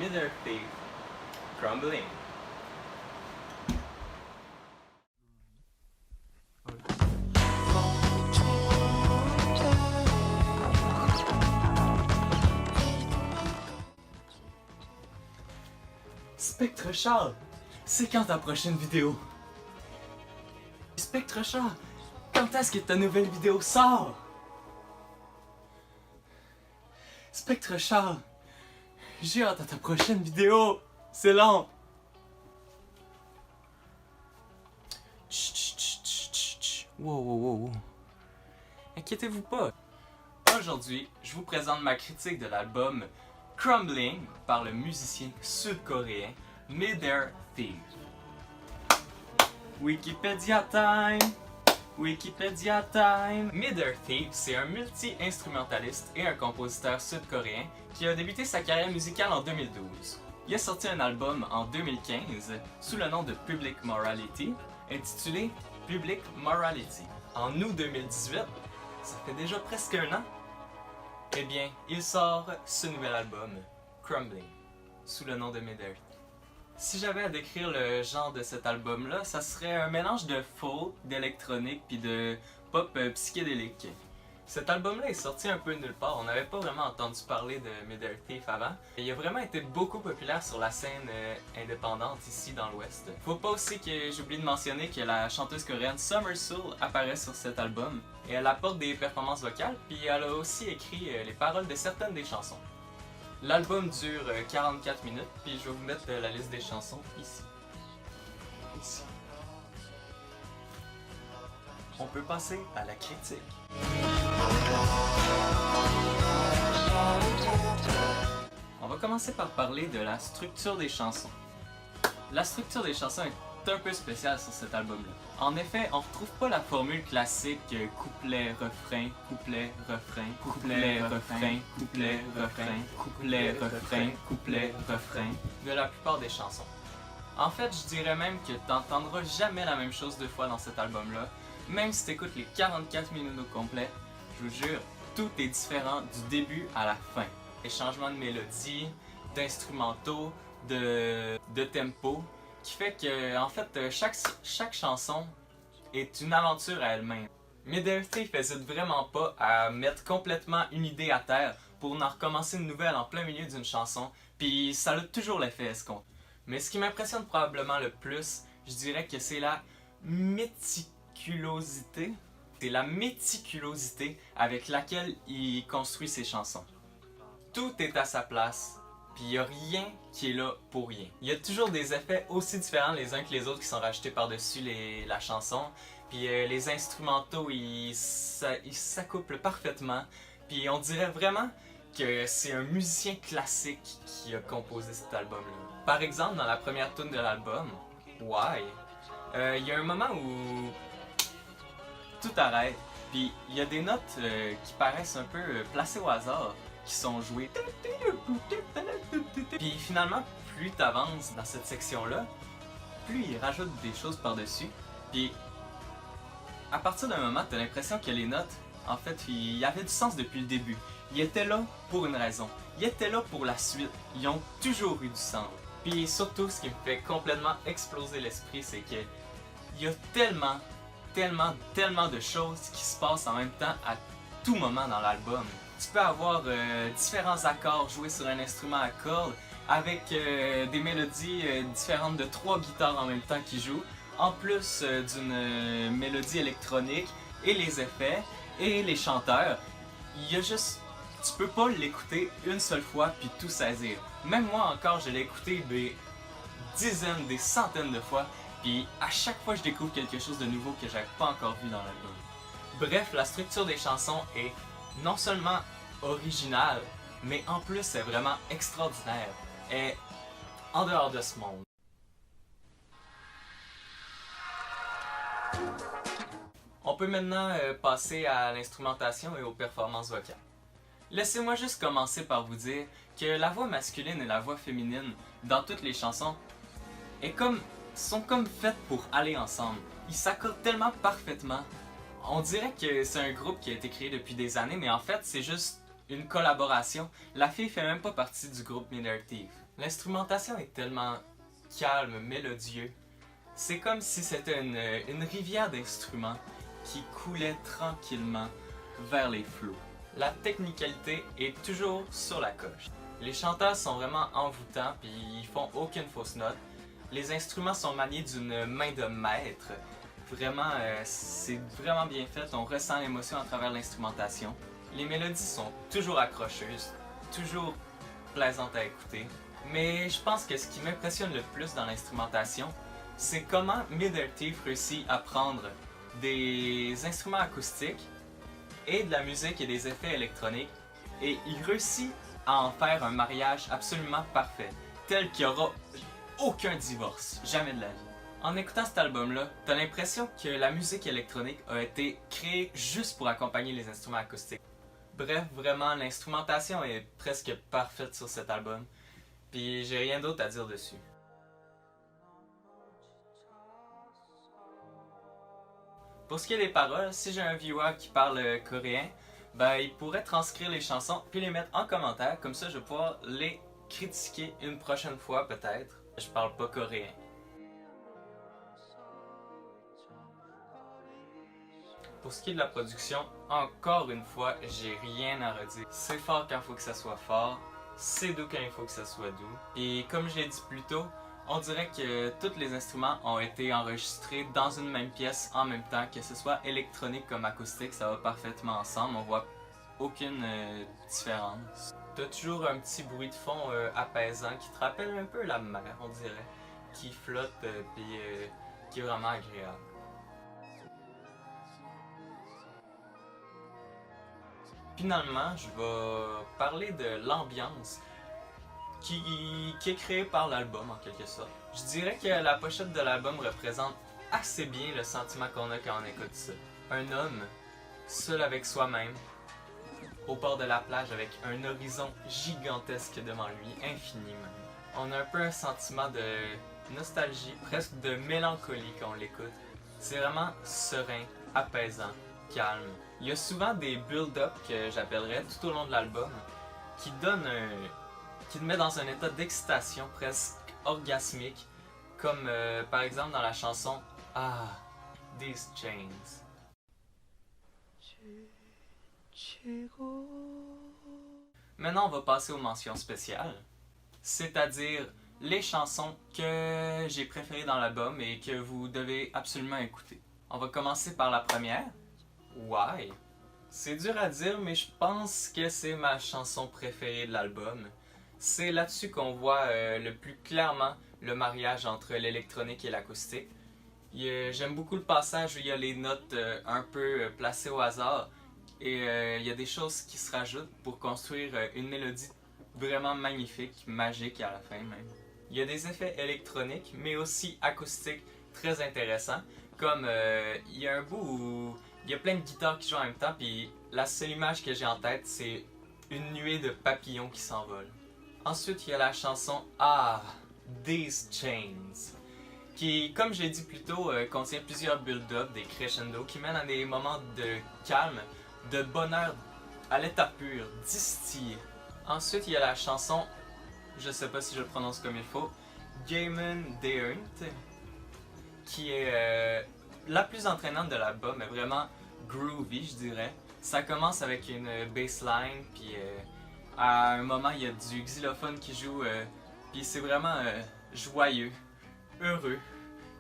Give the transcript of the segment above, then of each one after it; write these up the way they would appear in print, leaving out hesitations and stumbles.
Mid-Earth Thief, Crumbling. Spectre Charles, c'est quand ta prochaine vidéo? Spectre Charles, quand est-ce que ta nouvelle vidéo sort? Spectre Charles, j'ai hâte à ta prochaine vidéo. C'est long. Chut. Wow. Inquiétez-vous pas. Aujourd'hui, je vous présente ma critique de l'album Crumbling par le musicien sud-coréen Mid-Earth Thief. Wikipédia time! Mid-Earth Thief, c'est un multi-instrumentaliste et un compositeur sud-coréen qui a débuté sa carrière musicale en 2012. Il a sorti un album en 2015 sous le nom de Public Morality, intitulé Public Morality. En août 2018, ça fait déjà presque un an, eh bien, il sort ce nouvel album, Crumbling, sous le nom de Mid-Earth. Si j'avais à décrire le genre de cet album-là, ça serait un mélange de folk, d'électronique puis de pop psychédélique. Cet album-là est sorti un peu de nulle part, on n'avait pas vraiment entendu parler de Mid-Earth Thief avant. Il a vraiment été beaucoup populaire sur la scène indépendante ici dans l'Ouest. Faut pas aussi que j'oublie de mentionner que la chanteuse coréenne Summer Soul apparaît sur cet album. Et elle apporte des performances vocales, puis elle a aussi écrit les paroles de certaines des chansons. L'album dure 44 minutes, puis je vais vous mettre la liste des chansons ici. On peut passer à la critique. On va commencer par parler de la structure des chansons. La structure des chansons est un peu spéciale sur cet album-là. En effet, on retrouve pas la formule classique couplet-refrain, couplet-refrain, couplet-refrain, couplet-refrain, couplet-refrain, couplet-refrain de la plupart des chansons. En fait, je dirais même que t'entendras jamais la même chose deux fois dans cet album-là. Même si t'écoutes les 44 minutes au complet, je vous jure, tout est différent du début à la fin. Les changements de mélodie, d'instrumentaux, de tempo, qui fait que, en fait, chaque chanson est une aventure à elle-même. Mid-Earth Thief hésite vraiment pas à mettre complètement une idée à terre pour en recommencer une nouvelle en plein milieu d'une chanson, puis ça a toujours l'effet escompté. Mais ce qui m'impressionne probablement le plus, je dirais que c'est la méticulosité. C'est la méticulosité avec laquelle il construit ses chansons. Tout est à sa place. Puis il n'y a rien qui est là pour rien. Il y a toujours des effets aussi différents les uns que les autres qui sont rajoutés par-dessus la chanson. Puis les instrumentaux, ils s'accouplent parfaitement. Puis on dirait vraiment que c'est un musicien classique qui a composé cet album-là. Par exemple, dans la première tune de l'album, Why, il y a un moment où tout arrête. Puis il y a des notes qui paraissent un peu placées au hasard, qui sont jouées. Puis finalement, plus tu avances dans cette section-là, plus il rajoute des choses par-dessus. Puis à partir d'un moment, tu as l'impression que les notes, en fait, il y avait du sens depuis le début. Ils étaient là pour une raison. Ils étaient là pour la suite. Ils ont toujours eu du sens. Puis surtout, ce qui me fait complètement exploser l'esprit, c'est que il y a tellement de choses qui se passent en même temps à tout moment dans l'album. Tu peux avoir différents accords joués sur un instrument à cordes avec des mélodies différentes de 3 guitares en même temps qui jouent, en plus d'une mélodie électronique et les effets et les chanteurs. Il y a juste... Tu peux pas l'écouter une seule fois puis tout saisir. Même moi encore, je l'ai écouté des dizaines, des centaines de fois, puis à chaque fois je découvre quelque chose de nouveau que j'avais pas encore vu dans l'album. Bref, la structure des chansons est non seulement originale, mais en plus est vraiment extraordinaire. Elle est en dehors de ce monde. On peut maintenant passer à l'instrumentation et aux performances vocales. Laissez-moi juste commencer par vous dire que la voix masculine et la voix féminine dans toutes les chansons sont comme faites pour aller ensemble. Ils s'accordent tellement parfaitement. On dirait que c'est un groupe qui a été créé depuis des années, mais en fait c'est juste une collaboration. La fille fait même pas partie du groupe Mid-Earth Thief. L'instrumentation est tellement calme, mélodieux. C'est comme si c'était une rivière d'instruments qui coulait tranquillement vers les flots. La technicalité est toujours sur la coche. Les chanteurs sont vraiment envoûtants puis ils font aucune fausse note. Les instruments sont maniés d'une main de maître. Vraiment, c'est vraiment bien fait. On ressent l'émotion à travers l'instrumentation. Les mélodies sont toujours accrocheuses, toujours plaisantes à écouter. Mais je pense que ce qui m'impressionne le plus dans l'instrumentation, c'est comment Mid-Ear Thief réussit à prendre des instruments acoustiques et de la musique et des effets électroniques et il réussit à en faire un mariage absolument parfait, tel qu'il n'y aura aucun divorce, jamais de la vie. En écoutant cet album-là, t'as l'impression que la musique électronique a été créée juste pour accompagner les instruments acoustiques. Bref, vraiment, l'instrumentation est presque parfaite sur cet album, puis j'ai rien d'autre à dire dessus. Pour ce qui est des paroles, si j'ai un viewer qui parle coréen, ben il pourrait transcrire les chansons puis les mettre en commentaire, comme ça je vais pouvoir les critiquer une prochaine fois peut-être. Je parle pas coréen. Pour ce qui est de la production, encore une fois, j'ai rien à redire. C'est fort quand il faut que ça soit fort, c'est doux quand il faut que ça soit doux. Et comme je l'ai dit plus tôt, on dirait que tous les instruments ont été enregistrés dans une même pièce en même temps, que ce soit électronique comme acoustique, ça va parfaitement ensemble, on voit aucune différence. T'as toujours un petit bruit de fond apaisant qui te rappelle un peu la mer, on dirait, qui flotte puis qui est vraiment agréable. Finalement, je vais parler de l'ambiance qui est créée par l'album en quelque sorte. Je dirais que la pochette de l'album représente assez bien le sentiment qu'on a quand on écoute ça. Un homme, seul avec soi-même, au bord de la plage avec un horizon gigantesque devant lui, infini même. On a un peu un sentiment de nostalgie, presque de mélancolie quand on l'écoute. C'est vraiment serein, apaisant, calme. Il y a souvent des build-up que j'appellerais tout au long de l'album qui donnent qui te met dans un état d'excitation presque orgasmique, comme par exemple dans la chanson Ah, These Chains. Maintenant, on va passer aux mentions spéciales, c'est-à-dire les chansons que j'ai préférées dans l'album et que vous devez absolument écouter. On va commencer par la première, Why. C'est dur à dire, mais je pense que c'est ma chanson préférée de l'album. C'est là-dessus qu'on voit le plus clairement le mariage entre l'électronique et l'acoustique. J'aime beaucoup le passage où il y a les notes un peu placées au hasard et il y a des choses qui se rajoutent pour construire une mélodie vraiment magnifique, magique à la fin même. Il y a des effets électroniques mais aussi acoustiques très intéressants, comme il y a un bout où il y a plein de guitares qui jouent en même temps puis la seule image que j'ai en tête c'est une nuée de papillons qui s'envolent. Ensuite, il y a la chanson Ah, These Chains, qui, comme j'ai dit plus tôt, contient plusieurs build-up, des crescendo, qui mènent à des moments de calme, de bonheur à l'état pur, distillé. Ensuite, il y a la chanson, je sais pas si je le prononce comme il faut, Gamen Deert, qui est la plus entraînante de l'album, mais vraiment groovy, je dirais. Ça commence avec une bassline, puis à un moment, il y a du xylophone qui joue, puis c'est vraiment joyeux, heureux,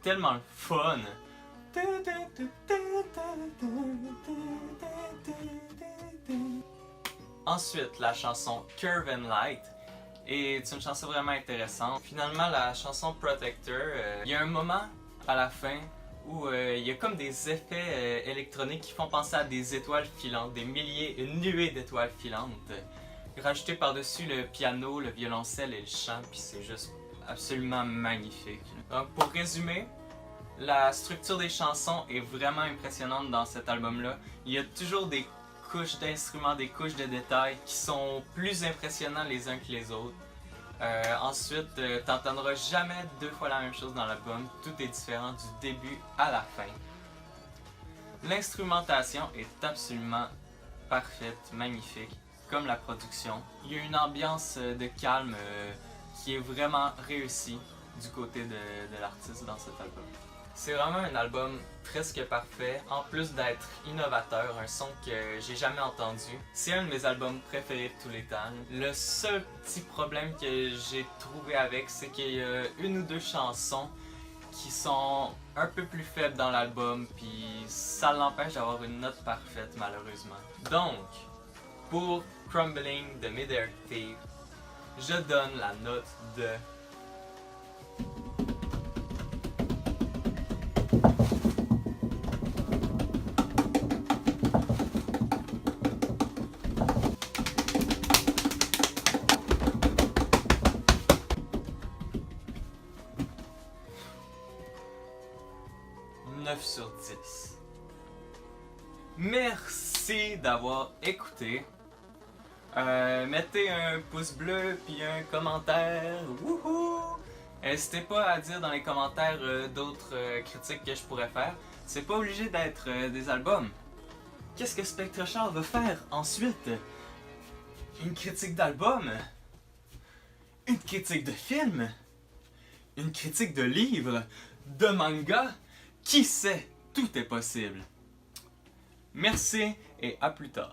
tellement le fun. Ensuite, la chanson Curve and Light est une chanson vraiment intéressante. Finalement, la chanson Protector, il y a un moment à la fin où il y a comme des effets électroniques qui font penser à des étoiles filantes, des milliers, une nuée d'étoiles filantes. Rajouté par-dessus le piano, le violoncelle et le chant, puis c'est juste absolument magnifique. Donc pour résumer, la structure des chansons est vraiment impressionnante dans cet album-là. Il y a toujours des couches d'instruments, des couches de détails qui sont plus impressionnants les uns que les autres. Ensuite, t'entendras jamais deux fois la même chose dans l'album, tout est différent du début à la fin. L'instrumentation est absolument parfaite, magnifique, comme la production. Il y a une ambiance de calme qui est vraiment réussi du côté de l'artiste dans cet album. C'est vraiment un album presque parfait, en plus d'être innovateur, un son que j'ai jamais entendu. C'est un de mes albums préférés de tous les temps. Le seul petit problème que j'ai trouvé avec, c'est qu'il y a une ou deux chansons qui sont un peu plus faibles dans l'album, puis ça l'empêche d'avoir une note parfaite malheureusement. Donc, pour Crumbling de Mid-Air Thief, je donne la note de 9 sur 10. Merci d'avoir écouté. Mettez un pouce bleu puis un commentaire. Wouhou! N'hésitez pas à dire dans les commentaires d'autres critiques que je pourrais faire. C'est pas obligé d'être des albums. Qu'est-ce que SpectreChar va faire ensuite? Une critique d'album? Une critique de film? Une critique de livre? De manga? Qui sait? Tout est possible. Merci et à plus tard.